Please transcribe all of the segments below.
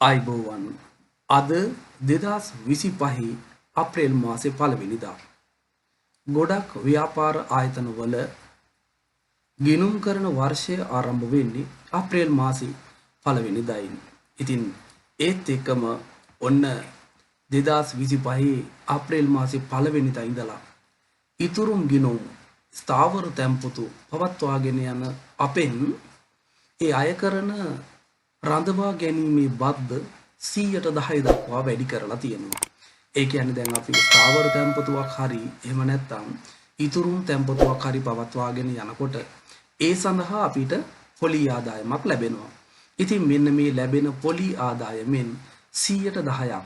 අයිබෝවන් අද 2025 අප්‍රේල් මාසේ පළවෙනිදා ගොඩක් ව්‍යාපාර ආයතනවල ගිණුම් කරන වර්ෂය ආරම්භ වෙන්නේ අප්‍රේල් මාසේ පළවෙනිදායින්. ඉතින් ඒත් එක්කම ඔන්න 2025 අප්‍රේල් මාසේ පළවෙනිදා ඉඳලා ඉතුරුම් ගිණුම් ස්ථාවර තැන්පතු පවත්වාගෙන යන අපෙන් ඒ අය කරන රඳවා ගැනීමේ බද්ද 110 දක්වා වැඩි කරලා තියෙනවා. ඒ කියන්නේ දැන් අපි ස්ථාවර තැන්පතුවක් හරි එහෙම නැත්නම් ඉතුරුම් තැන්පතුවක් හරි පවත්වාගෙන යනකොට ඒ සඳහා අපිට පොලි ආදායමක් ලැබෙනවා. ඉතින් මෙන්න මේ ලැබෙන පොලි ආදායමෙන් 10%ක්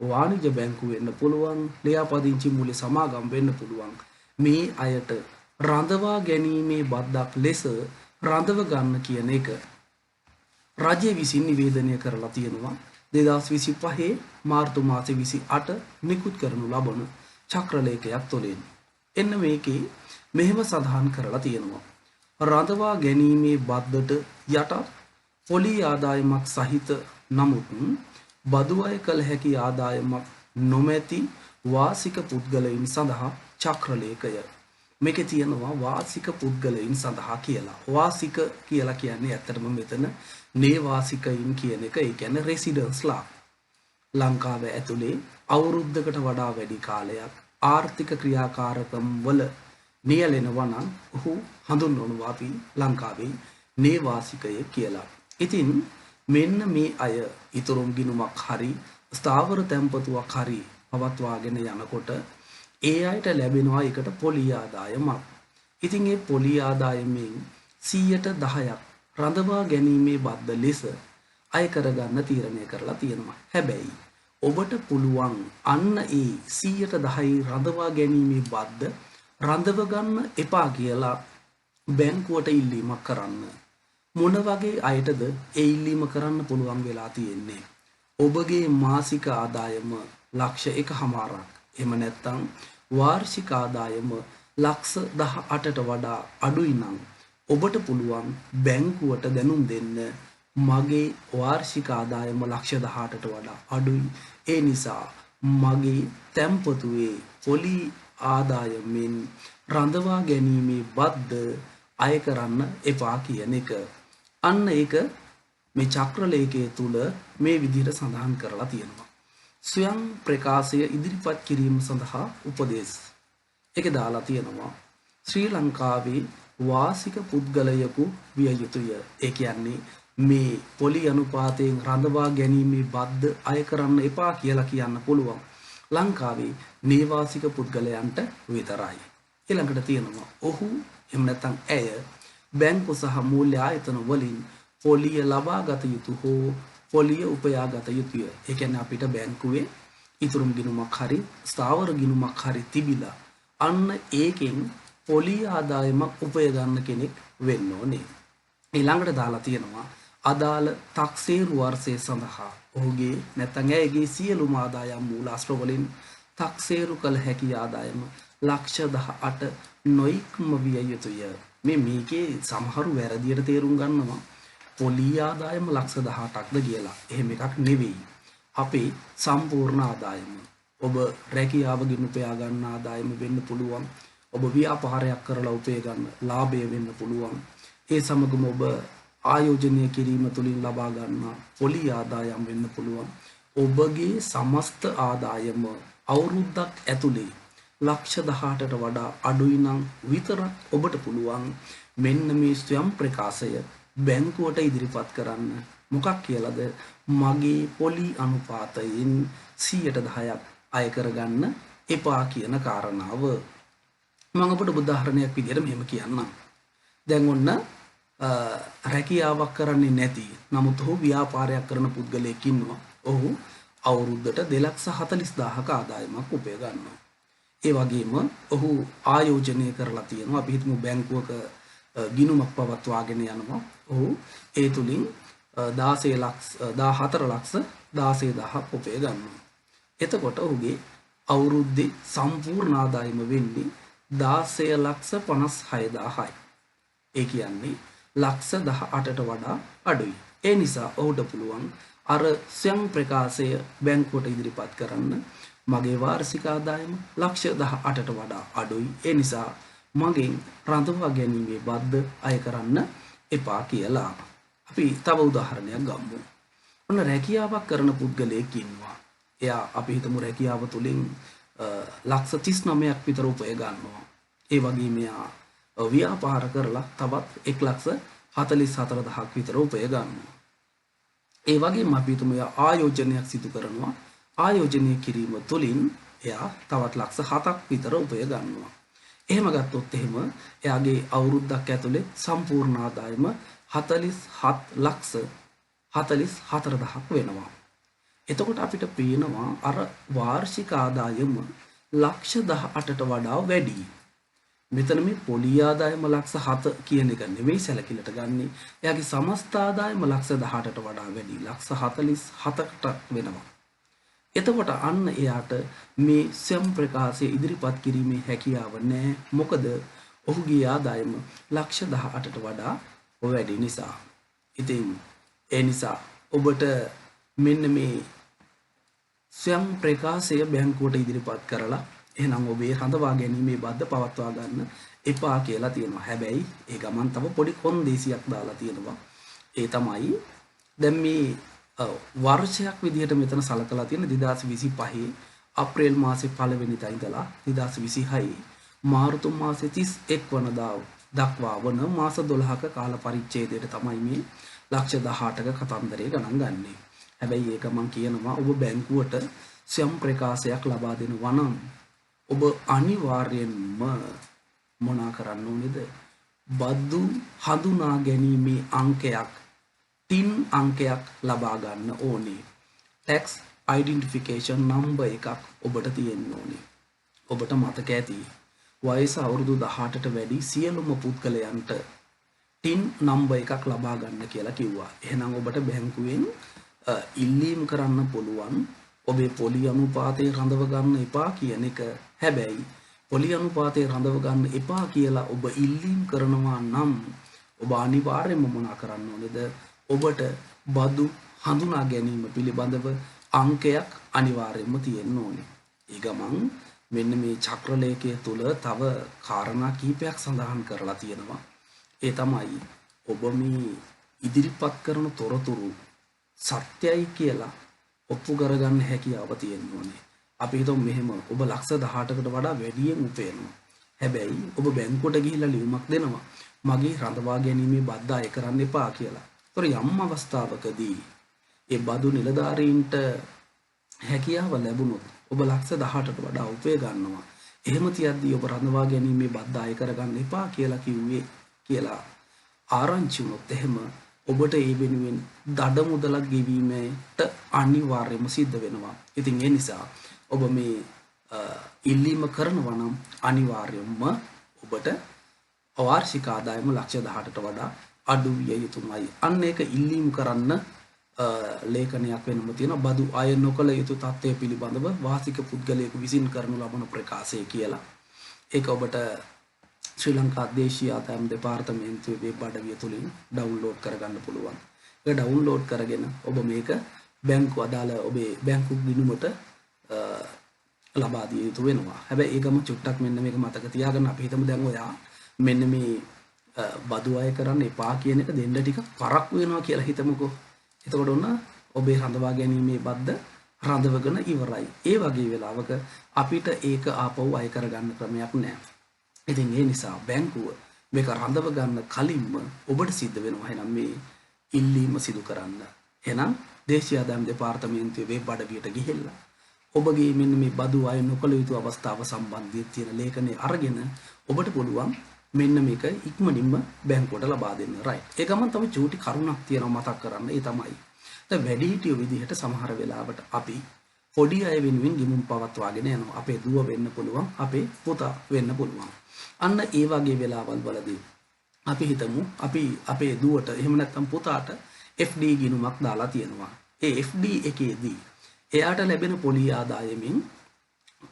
වාණිජ බැංකු වෙන්න පුළුවන්, ලියාපදිංචි මූල්‍ය සමාගම් වෙන්න පුළුවන්. මේ අයට රඳවා ගැනීමේ බද්දක් ලෙස රඳව ගන්න කියන එක රජය විසින් නිවේදනය කරලා තියෙනවා 2025 මාර්තු මාසේ 28 නිකුත් කරනු ලබන චක්‍රලේඛයක් තුළින්. එන්න මේකේ මෙහෙම සඳහන් කරලා තියෙනවා. රඳවා ගැනීමේ බද්දට යට පොලි ආදායමක් සහිත නමුත් බදු අය කළ හැකි ආදායමක් නොමැති වාසික පුද්ගලයන් සඳහා චක්‍රලේඛය. මේකේ තියෙනවා වාසික පුද්ගලයන් සඳහා කියලා. වාසික කියලා කියන්නේ ඇත්තටම මෙතන නේවාසිකයින් කියන එක. ඒ කියන්නේ රෙසිඩන්ස්ලා ලංකාව ඇතුලේ අවුරුද්දකට වඩා වැඩි කාලයක් ආර්ථික ක්‍රියාකාරකම් වල නියැලෙනවා නම් ඔහු හඳුන්වනවා අපි ලංකාවේ නේවාසිකය කියලා. ඉතින් මෙන්න මේ අය ඉතුරුම් ගිණුමක් හරි ස්ථාවර තැන්පතුවක් හරි පවත්වාගෙන යනකොට ඒ අයට ලැබෙනවා එකට පොලි ආදායමක්. ඉතින් මේ පොලි ආදායමෙන් 10%ක් රඳවා ගැනීමේ බද්ද ලෙස අය කරගන්න තීරණය කරලා තියෙනවා. හැබැයි ඔබට පුළුවන් අන්න ඒ 10% රඳවා ගැනීමේ බද්ද රඳව ගන්න එපා කියලා බැංකුවට ඉල්ලීමක් කරන්න. මොන වගේ අයටද ඒ ඉල්ලීම කරන්න පුළුවන් වෙලා තියෙන්නේ? ඔබගේ මාසික ආදායම ලක්ෂ 1.5ක් එහෙම නැත්නම් වාර්ෂික ආදායම ලක්ෂ 18ට වඩා අඩුයි නම් ඔබට පුළුවන් බැංකුවට දැනුම් දෙන්න මගේ වාර්ෂික ආදායම ලක්ෂ 18ට වඩා අඩුයි. ඒ නිසා මගේ තැන්පතුවේ පොලි ආදායමෙන් රඳවා ගැනීමේ බද්ද අය කරන්න එපා කියන එක. අන්න ඒක මේ චක්‍රලේඛයේ තුල මේ විදිහට සඳහන් කරලා තියෙනවා. ස්වයං ප්‍රකාශය ඉදිරිපත් කිරීම සඳහා උපදෙස්. ඒක දාලා තියෙනවා ශ්‍රී ලංකාවේ වාසික පුද්ගලයෙකු විය යුතුය. ඒ කියන්නේ මේ පොලි අනුපාතයෙන් රඳවා ගැනීමේ බද්ද අය කරන්න එපා කියලා කියන්න පුළුවන් ලංකාවේ නේවාසික පුද්ගලයන්ට විතරයි. ඊළඟට තියෙනවා ඔහු එහෙම නැත්නම් ඇය බැංකු සහ මූල්‍ය ආයතන වලින් පොලිය ලබා ගත යුතු හෝ පොලිය උපයා ගත යුතුය. ඒ කියන්නේ අපිට බැංකුවේ ඉතුරුම් ගිණුමක් හරි ස්ථාවර ගිණුමක් හරි තිබිලා අන්න ඒකෙන් පොලි ආදායමක් උපය ගන්න කෙනෙක් වෙන්න ඕනේ. ඊළඟට දාලා තියෙනවා අදාළ තාක්සේරු වර්ෂය සඳහා ඔහුගේ නැත්නම් ඇයගේ සියලුම ආදායම් මූලාශ්‍ර වලින් තාක්සේරු කළ හැකි ආදායම ලක්ෂ 18 නොයික්ම විය යුතුය. මේකේ සමහරු වැරදියට තේරුම් ගන්නවා පොලි ආදායම ලක්ෂ 18ක්ද කියලා. එහෙම එකක් නෙවෙයි. අපේ සම්පූර්ණ ආදායම. ඔබ රැකියාවකින් උපයා ගන්න ආදායම වෙන්න පුළුවන්. ඔබ ව්‍යාපාරයක් කරලා උපය ගන්න ලාභය වෙන්න පුළුවන්. ඒ සමගම ඔබ ආයෝජනය කිරීම තුළින් ලබා ගන්න පොලි ආදායම් වෙන්න පුළුවන්. ඔබගේ සමස්ත ආදායම අවුරුද්දක් ඇතුලේ ලක්ෂ 18ට වඩා අඩුයි නම් විතරක් ඔබට පුළුවන් මෙන්න මේ ස්වයං ප්‍රකාශය බැංකුවට ඉදිරිපත් කරන්න. මොකක් කියලාද? මගේ පොලි අනුපාතයෙන් 10%ක් අය කරගන්න එපා කියන කාරණාව. මම ඔබට උදාහරණයක් විදිහට මෙහෙම කියන්නම්. දැන් ඔන්න රැකියාවක් කරන්නේ නැති නමුත් ඔහු ව්‍යාපාරයක් කරන පුද්ගලයෙක් ඉන්නවා. ඔහු අවුරුද්දට 2,40,000ක ආදායමක් උපය ගන්නවා. ඒ වගේම ඔහු ආයෝජනය කරලා තියෙනවා. අපි හිතමු බැංකුවක ගිණුමක් පවත්වාගෙන යනවා. ඔහු ඒ තුලින් 14,16,000ක් උපය ගන්නවා. එතකොට ඔහුගේ අවුරුද්දේ සම්පූර්ණ ආදායම වෙන්නේ 16,56,000යි. ඒ කියන්නේ ලක්ෂ 18ට වඩා අඩුයි. ඒ නිසා ඔහුට පුළුවන් අර ස්වයං ප්‍රකාශය බැංකුවට ඉදිරිපත් කරන්න මගේ වාර්ෂික ආදායම ලක්ෂ 18ට වඩා අඩුයි. ඒ නිසා මගෙන් රඳවා ගැනීමේ බද්ද අය කරන්න එපා කියලා. අපි තව උදාහරණයක් ගමු. ඔන්න රැකියාවක් කරන පුද්ගලයෙක් ඉන්නවා. එයා අපි හිතමු රැකියාව තුලින් ලක්ෂ 39ක් විතර උපය ගන්නවා. ඒ වගේම එයා ව්‍යාපාර කරලා තවත් 1,44,000ක් විතර උපය ගන්නවා. ඒ වගේම අපි හිතමු එයා ආයෝජනයක් සිදු කරනවා. ආයෝජනය කිරීම තුළින් එයා තවත් ලක්ෂ 7ක් විතර උපය ගන්නවා. එහෙම ගත්තොත් එහෙම එයාගේ අවුරුද්දක් ඇතුලේ සම්පූර්ණ ආදායම 47,44,000ක් වෙනවා. එතකොට අපිට පේනවා අර වාර්ෂික ආදායම ලක්ෂ 18ට වඩා වැඩි. මෙතන මේ පොලි ආදායම ලක්ෂ 7 කියන එක නෙවෙයි සැලකිල්ලට ගන්නේ. එයාගේ සමස්ත ආදායම ලක්ෂ 18ට වඩා වැඩි. ලක්ෂ 47කට වෙනවා. එතකොට අන්න එයාට මේ ස්වයං ප්‍රකාශය ඉදිරිපත් කිරීමේ හැකියාව නැහැ. මොකද ඔහුගේ ආදායම ලක්ෂ 18ට වඩා වැඩි නිසා. ඉතින් ඒ නිසා ඔබට මෙන්න මේ ස්වයං ප්‍රකාශය බැංකුවට ඉදිරිපත් කරලා එහෙනම් ඔබේ රඳවා ගැනීමේ බද්ද පවත්වා ගන්න එපා කියලා තියෙනවා. හැබැයි ඒ ගමන් තව පොඩි කොන්දේසියක් දාලා තියෙනවා. ඒ තමයි දැන් මේ වර්ෂයක් විදිහට මෙතන සලකලා තියෙන 2025 අප්‍රේල් මාසේ 1 වෙනිදා ඉඳලා 2026 මාර්තු මාසේ 31 වනදා දක්වා වන මාස 12ක කාල පරිච්ඡේදයට තමයි මේ ලක්ෂ 18ක කතන්දරය ගණන් ගන්නෙ. හැබැයි ඒක මම කියනවා ඔබ බැංකුවට ස්වයං ප්‍රකාශයක් ලබා දෙනවා නම් ඔබ අනිවාර්යයෙන්ම මොනා කරන්න ඕනේද? බදු හඳුනා ගැනීමේ අංකයක් TIN අංකයක් ලබා ගන්න ඕනේ. tax identification number එකක් ඔබට තියෙන්න ඕනේ. ඔබට මතක ඇති වයස අවුරුදු 18ට වැඩි සියලුම පුද්ගලයන්ට TIN number එකක් ලබා ගන්න කියලා කිව්වා. එහෙනම් ඔබට බැංකුවෙන් ඉල්ලීම් කරන්න පුළුවන් ඔබේ පොලි අනුපාතය රඳව ගන්න එපා කියන එක. හැබැයි පොලි අනුපාතය රඳව ගන්න එපා කියලා ඔබ ඉල්ලීම් කරනවා නම් ඔබ අනිවාර්යයෙන්ම මොනා කරන්න ඕනේද? ඔබට බදු හඳුනා ගැනීම පිළිබඳව අංකයක් අනිවාර්යයෙන්ම තියෙන්න ඕනේ. ඒ ගමන් මෙන්න මේ චක්‍රලේඛය තුල තව කාරණා කිහිපයක් සඳහන් කරලා තියෙනවා. ඒ තමයි ඔබ මේ ඉදිරිපත් කරන තොරතුරු සත්‍යයි කියලා ඔප්පු කරගන්න හැකියාව තියෙන්න ඕනේ. අපි හිතමු මෙහෙම ඔබ ලක්ෂ 18කට වඩා වැඩියෙන් උපයනවා. හැබැයි ඔබ බැංකුවට ගිහිල්ලා ලියුමක් දෙනවා මගේ රඳවා ගැනීමේ බද්ද අය කරන්න එපා කියලා. ඒතර යම් අවස්ථාවකදී ඒ බදු නිලධාරීන්ට හැකියාව ලැබුණොත් ඔබ ලක්ෂ 18ට වඩා උපය ගන්නවා. එහෙම තියද්දී ඔබ රඳවා ගැනීමේ බද්ද අය කරගන්න එපා කියලා කිව්වේ කියලා ආරංචි වුණොත් එහෙම ඔබට ඒ වෙනුවෙන් දඩ මුදලක් ගෙවීමට අනිවාර්යයෙන්ම සිද්ධ වෙනවා. ඉතින් ඒ නිසා ඔබ මේ ඉල්ලීම කරනවා නම් අනිවාර්යයෙන්ම ඔබට වාර්ෂික ආදායම ලක්ෂ 18ට වඩා අඩු විය යුතුමයි. අන්න ඒක ඉල්ලීම් කරන්න ලේඛනයක් වෙනම තියෙනවා. බදු අය නොකළ යුතු තත්ත්වය පිළිබඳව වාසික පුද්ගලයෙකු විසින් කරනු ලබන ප්‍රකාශය කියලා. ඒක ඔබට ශ්‍රී ලංකා දේශීය ආදායම් දෙපාර්තමේන්තුවේ වෙබ් අඩවිය තුලින් ඩවුන්ලෝඩ් කරගන්න පුළුවන්. ඒක ඩවුන්ලෝඩ් කරගෙන ඔබ මේක බැංකුව අදාළ ඔබේ බැංකු ගිණුමට ලබා දිය යුතු වෙනවා. හැබැයි ඒකම චුට්ටක් මෙන්න මේක මතක තියාගන්න. අපි හිතමු දැන් ඔයා මෙන්න මේ බදු අය කරන්න එපා කියන එක දෙන්න ටික පරක්කු වෙනවා කියලා හිතමුකෝ. එතකොට ඔන්න ඔබේ රඳවා ගැනීමේ බද්ද රඳවගෙන ඉවරයි. ඒ වගේ වෙලාවක අපිට ඒක ආපහු අය කරගන්න ක්‍රමයක් නැහැ. ඉතින් ඒ නිසා බැංකුව මේක රඳව ගන්න කලින්ම ඔබට සිද්ධ වෙනවා එහෙනම් මේ ඉල්ලීම සිදු කරන්න. එහෙනම් දේශීය ආදායම් දෙපාර්තමේන්තුවේ වෙබ් අඩවියට ගිහිල්ලා ඔබගේ මෙන්න මේ බදු අය නොකළ යුතු අවස්ථාව සම්බන්ධයෙන් තියෙන ලේඛනය අරගෙන ඔබට පුළුවන් මෙන්න මේක ඉක්මනින්ම බැංකුවට ලබා දෙන්න. රයිට්. ඒ ගමන් තමයි චූටි කරුණක් තියෙනවා මතක් කරන්න. ඒ තමයි දැන් වැඩිහිටියෝ විදිහට සමහර වෙලාවට අපි පොඩි අය වෙනුවෙන් ගිමුම් පවත්වාගෙන යනවා. අපේ දුව වෙන්න පුළුවන්, අපේ පුතා වෙන්න පුළුවන්. අන්න ඒ වගේ වෙලාවල් වලදී අපි හිතමු අපි අපේ දුවට එහෙම නැත්නම් පුතාට FD ගිණුමක් දාලා තියෙනවා. ඒ FD එකේදී එයාට ලැබෙන පොලි ආදායමෙන්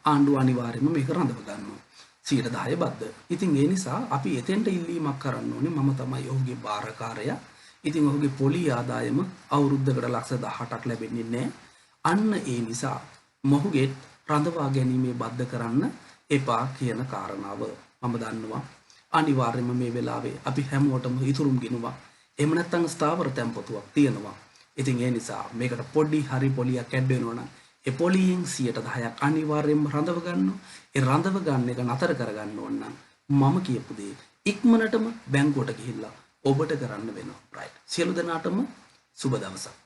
ආණ්ඩුව අනිවාර්යයෙන්ම මේක රඳව ගන්නවා. 10% බද්ද. ඉතින් ඒ නිසා අපි එතෙන්ට ඉල්ලීමක් කරන්න ඕනේ. මම තමයි ඔහුගේ බාරකාරයා. ඉතින් ඔහුගේ පොලි ආදායම අවුරුද්දකට ලක්ෂ 18ක් ලැබෙන්නේ නැහැ. අන්න ඒ නිසා මොහුගේ රඳවා ගැනීමේ බද්ධ කරන්න එපා කියන කාරණාව මම දන්නවා. අනිවාර්යයෙන්ම මේ වෙලාවේ අපි හැමෝටම ඉතුරුම් ගිනුවා. එහෙම නැත්නම් ස්ථාවර තැන්පතුවක් තියෙනවා. ඉතින් ඒ නිසා මේකට පොඩි හරි පොලියක් ඇඩ් වෙනවා නම් ඒ පොලියෙන් 10%ක් අනිවාර්යයෙන්ම රඳව ගන්න. ඒ රඳව ගන්න එක නතර කරගන්න ඕන නම් මම කියපු දේ ඉක්මනටම බැංකුවට ගිහිල්ලා ඔබට කරන්න වෙනවා. රයිට්. සියලු දෙනාටම සුබ දවසක්.